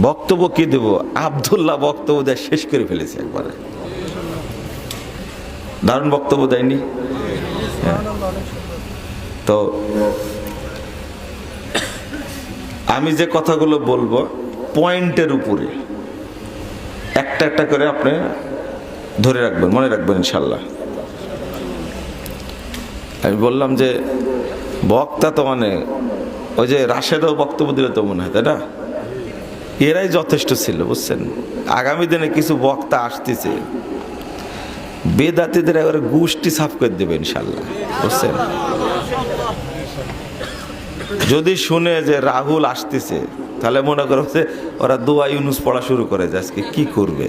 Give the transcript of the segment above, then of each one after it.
বক্তব্য কি দেব, আব্দুল্লাহ বক্তব্য দেয় শেষ করে ফেলেছে একবারে। দারুণ বক্তব্য দেয়নি? তো আমি যে কথাগুলো বলবো পয়েন্টের উপরে একটা একটা করে আপনি ধরে রাখবেন, মনে রাখবেন ইনশাল্লাহ। আমি বললাম যে বক্তা তো মানে ওই যে রাশেদও বক্তব্য দিলে তো মনে হয়, তাই না? এরাই যথেষ্ট ছিল, বুঝছেন? আগামী দিনে কিছু বক্তা আসতেছে, বেদাতীদের এবারে গোষ্ঠী সাফ করে দেবে ইনশাল্লাহ, বুঝছেন? যদি শুনে যে রাহুল আসতেছে, তাহলে মনে করো যে ওরা দোয়া ইউনুস পড়া শুরু করে যে আজকে কি করবে,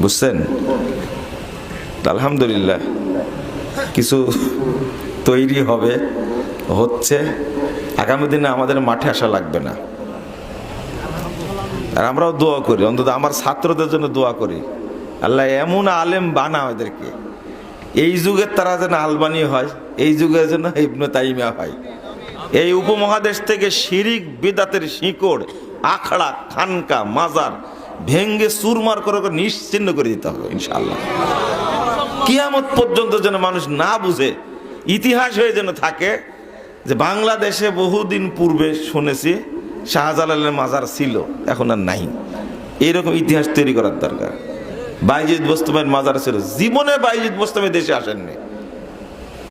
বুঝছেন? আলহামদুলিল্লাহ কিছু তৈরি হবে, হচ্ছে। আগামী দিনে আমাদের মাঠে আসা লাগবে না। আর আমরাও দোয়া করি, অন্তত আমার ছাত্রদের জন্য দোয়া করি, আল্লাহ এমন আলেম বানা ওদেরকে, এই যুগের তারা যেন আলবানি হয়, এই যুগের যেন ইবনে তাইমিয়া হয়। এই উপমহাদেশ থেকে শিরিক বিদাতের শিকড়, আখড়া, খানকা, মাজার ভেঙ্গে চুরমার করে নিশ্চিহ্ন করে দিতে হবে ইনশাআল্লাহ। কিয়ামত পর্যন্ত যেন মানুষ না বুঝে, ইতিহাস হয়ে যেন থাকে যে বাংলাদেশে বহুদিন পূর্বে শুনেছি শাহজালালের মাজার ছিল, এখন আর নাই। এইরকম ইতিহাস তৈরি করার দরকার। বাইজিদ বোস্তামের মাজার ছিল, জীবনে বাইজিদ বোস্তামি দেশে আসেননি।